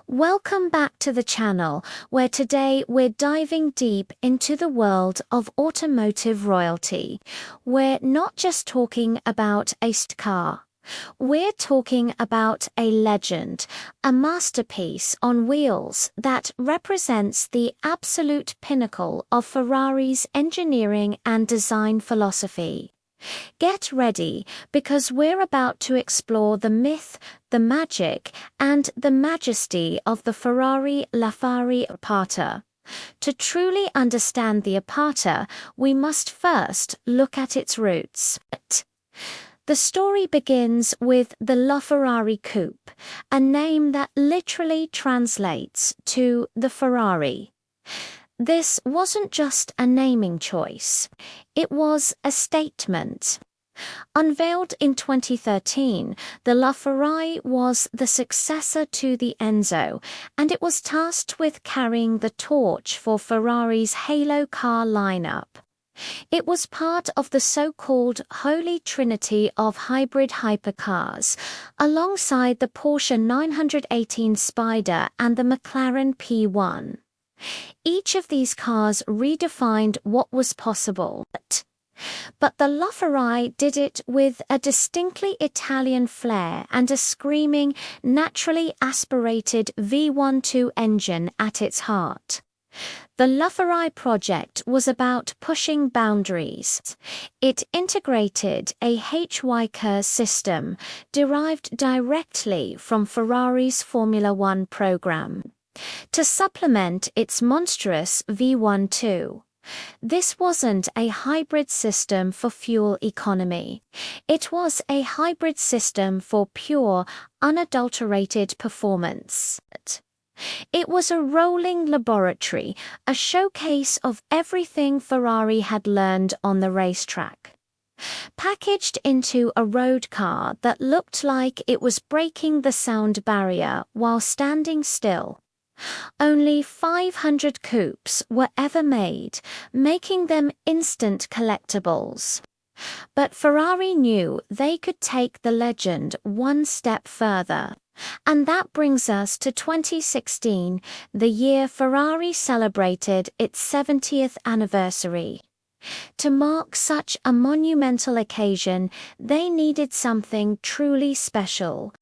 Welcome back to the channel, where today we're diving deep into the world of automotive royalty. We're not just talking about a car. We're talking about a legend, a masterpiece on wheels that represents the absolute pinnacle of Ferrari's engineering and design philosophy. Get ready, because we're about to explore the myth, the magic, and the majesty of the Ferrari LaFerrari Aperta. To truly understand the Aperta, we must first look at its roots. The story begins with the LaFerrari Coupe, a name that literally translates to the Ferrari. This wasn't just a naming choice, it was a statement. Unveiled in 2013, the LaFerrari was the successor to the Enzo, and it was tasked with carrying the torch for Ferrari's halo car lineup. It was part of the so-called Holy Trinity of hybrid hypercars, alongside the Porsche 918 Spider and the McLaren P1. Each of these cars redefined what was possible. But the LaFerrari did it with a distinctly Italian flair and a screaming, naturally aspirated V12 engine at its heart. The LaFerrari project was about pushing boundaries. It integrated a HY-KERS system derived directly from Ferrari's Formula One program to supplement its monstrous V12. This wasn't a hybrid system for fuel economy. It was a hybrid system for pure, unadulterated performance. It was a rolling laboratory, a showcase of everything Ferrari had learned on the racetrack. Packaged into a road car that looked like it was breaking the sound barrier while standing still. Only 500 coupes were ever made, making them instant collectibles. But Ferrari knew they could take the legend one step further. And that brings us to 2016, the year Ferrari celebrated its 70th anniversary. To mark such a monumental occasion, they needed something truly special.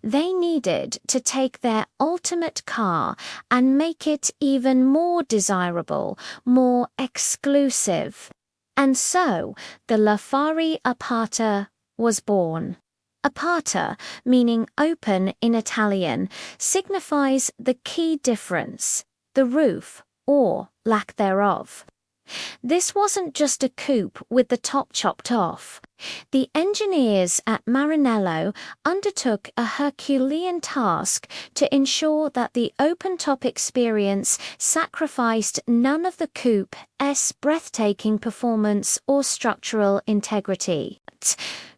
They needed to take their ultimate car and make it even more desirable, more exclusive. And so, the LaFerrari Aperta was born. Aperta, meaning open in Italian, signifies the key difference, the roof, or lack thereof. This wasn't just a coupe with the top chopped off. The engineers at Maranello undertook a Herculean task to ensure that the open-top experience sacrificed none of the coupe's breathtaking performance or structural integrity.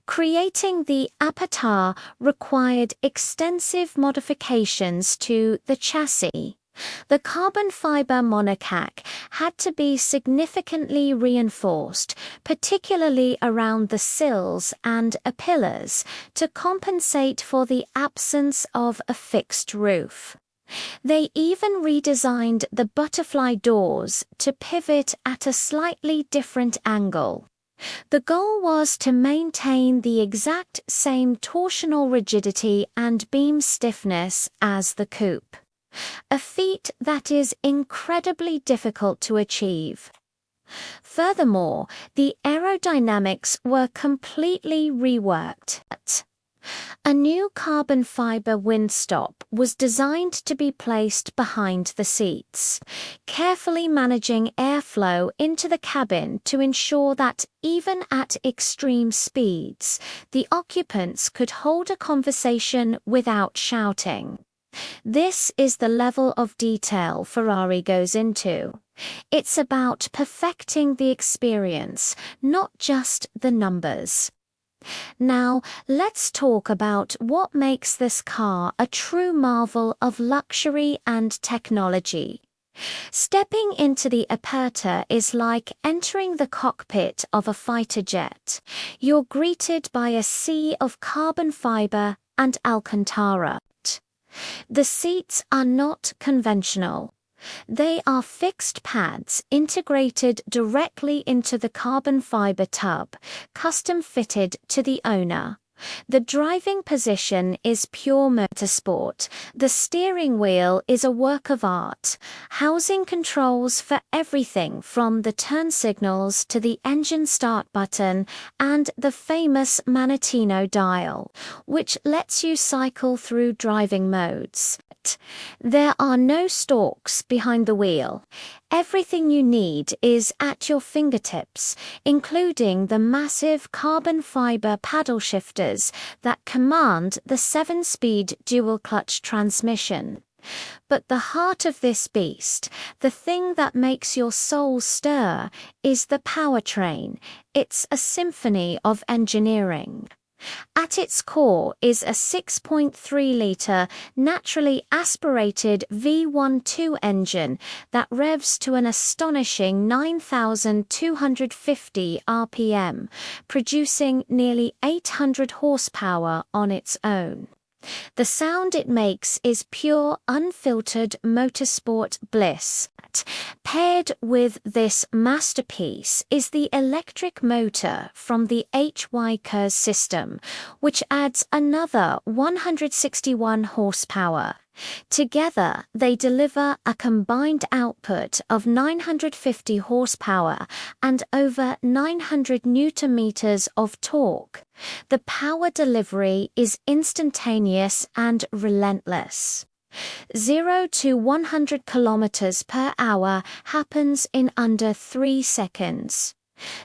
Creating the Aperta required extensive modifications to the chassis. The carbon fiber monocoque had to be significantly reinforced, particularly around the sills and pillars, to compensate for the absence of a fixed roof. They even redesigned the butterfly doors to pivot at a slightly different angle. The goal was to maintain the exact same torsional rigidity and beam stiffness as the coupe. A feat that is incredibly difficult to achieve. Furthermore, the aerodynamics were completely reworked. A new carbon fiber windstop was designed to be placed behind the seats, carefully managing airflow into the cabin to ensure that even at extreme speeds, the occupants could hold a conversation without shouting. This is the level of detail Ferrari goes into. It's about perfecting the experience, not just the numbers. Now, let's talk about what makes this car a true marvel of luxury and technology. Stepping into the Aperta is like entering the cockpit of a fighter jet. You're greeted by a sea of carbon fiber and Alcantara. The seats are not conventional. They are fixed pads integrated directly into the carbon fiber tub, custom fitted to the owner. The driving position is pure motorsport. The steering wheel is a work of art, housing controls for everything from the turn signals to the engine start button and the famous Manettino dial, which lets you cycle through driving modes. There are no stalks behind the wheel. Everything you need is at your fingertips, including the massive carbon fiber paddle shifters that command the 7-speed dual-clutch transmission. But the heart of this beast, the thing that makes your soul stir, is the powertrain. It's a symphony of engineering. At its core is a 6.3-litre naturally aspirated V12 engine that revs to an astonishing 9,250 RPM, producing nearly 800 horsepower on its own. The sound it makes is pure, unfiltered motorsport bliss. Paired with this masterpiece is the electric motor from the HY-KERS system, which adds another 161 horsepower. Together, they deliver a combined output of 950 horsepower and over 900 newton-meters of torque. The power delivery is instantaneous and relentless. 0 to 100 kilometers per hour happens in under 3 seconds.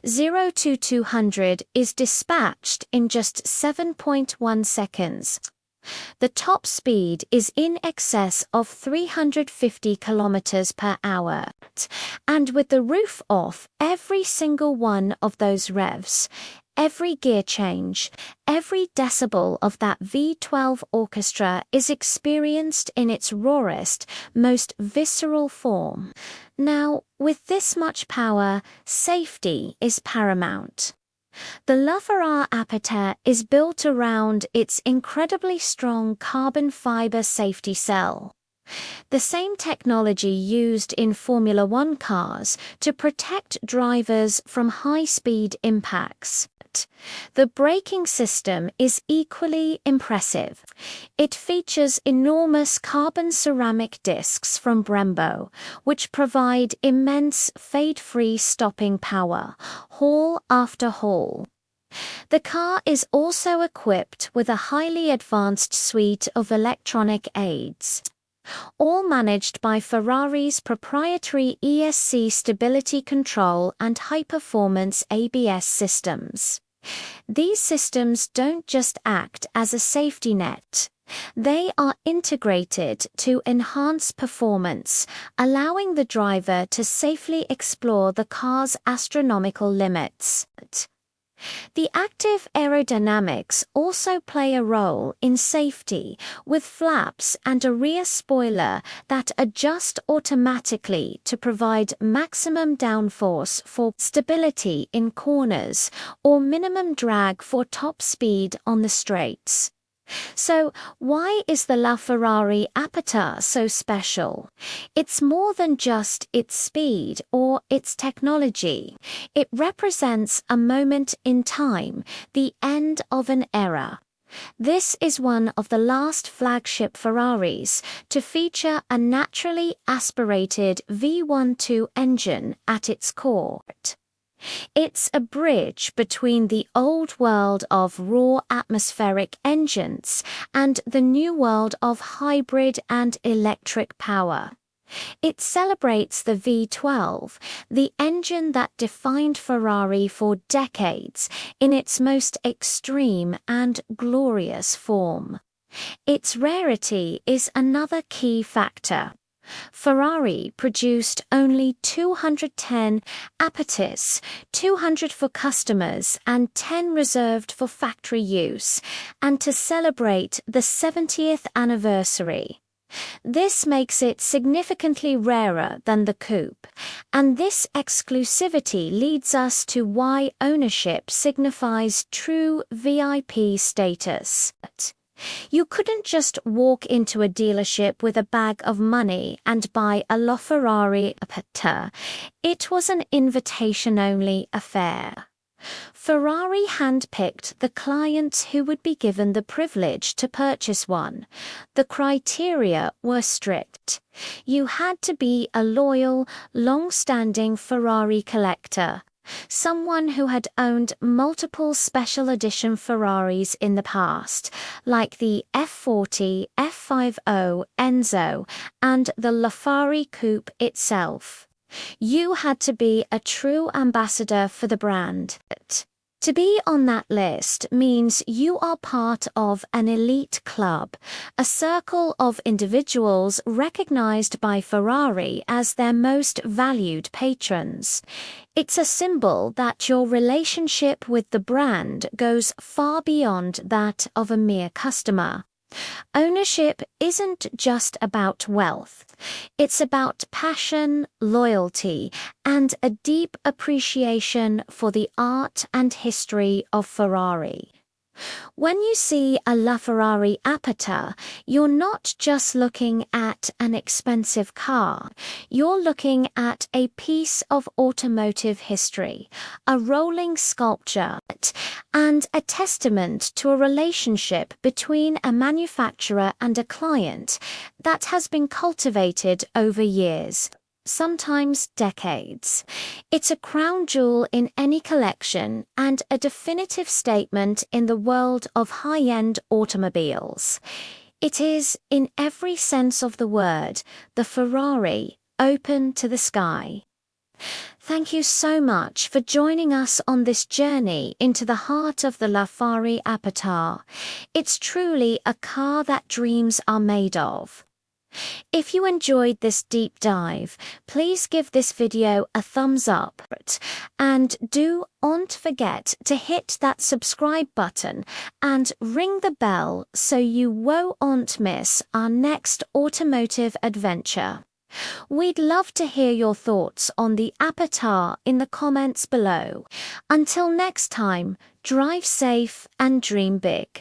0 to 200 is dispatched in just 7.1 seconds. The top speed is in excess of 350 kilometers per hour, and with the roof off, every single one of those revs, every gear change, every decibel of that V12 orchestra is experienced in its rawest, most visceral form. Now, with this much power, safety is paramount. The LaFerrari Aperta is built around its incredibly strong carbon fiber safety cell. The same technology used in Formula One cars to protect drivers from high-speed impacts. The braking system is equally impressive. It features enormous carbon ceramic discs from Brembo, which provide immense fade-free stopping power, haul after haul. The car is also equipped with a highly advanced suite of electronic aids, all managed by Ferrari's proprietary ESC stability control and high-performance ABS systems. These systems don't just act as a safety net. They are integrated to enhance performance, allowing the driver to safely explore the car's astronomical limits. The active aerodynamics also play a role in safety, with flaps and a rear spoiler that adjust automatically to provide maximum downforce for stability in corners or minimum drag for top speed on the straights. So, why is the LaFerrari Aperta so special? It's more than just its speed or its technology. It represents a moment in time, the end of an era. This is one of the last flagship Ferraris to feature a naturally aspirated V12 engine at its core. It's a bridge between the old world of raw atmospheric engines and the new world of hybrid and electric power. It celebrates the V12, the engine that defined Ferrari for decades, in its most extreme and glorious form. Its rarity is another key factor. Ferrari produced only 210 Apertas, 200 for customers and 10 reserved for factory use, and to celebrate the 70th anniversary. This makes it significantly rarer than the coupe, and this exclusivity leads us to why ownership signifies true VIP status. You couldn't just walk into a dealership with a bag of money and buy a LaFerrari Aperta. It was an invitation-only affair. Ferrari handpicked the clients who would be given the privilege to purchase one. The criteria were strict. You had to be a loyal, long-standing Ferrari collector, someone who had owned multiple special edition Ferraris in the past, like the F40, F50 Enzo, and the LaFerrari Coupe itself. You had to be a true ambassador for the brand. To be on that list means you are part of an elite club, a circle of individuals recognized by Ferrari as their most valued patrons. It's a symbol that your relationship with the brand goes far beyond that of a mere customer. Ownership isn't just about wealth. It's about passion, loyalty, and a deep appreciation for the art and history of Ferrari. When you see a LaFerrari Aperta, you're not just looking at an expensive car. You're looking at a piece of automotive history, a rolling sculpture, and a testament to a relationship between a manufacturer and a client that has been cultivated over years, sometimes decades. It's a crown jewel in any collection and a definitive statement in the world of high-end automobiles. It is, in every sense of the word, the Ferrari open to the sky. Thank you so much for joining us on this journey into the heart of the LaFerrari Aperta. It's truly a car that dreams are made of. If you enjoyed this deep dive, please give this video a thumbs up and do not forget to hit that subscribe button and ring the bell so you won't miss our next automotive adventure. We'd love to hear your thoughts on the Aperta in the comments below. Until next time, drive safe and dream big.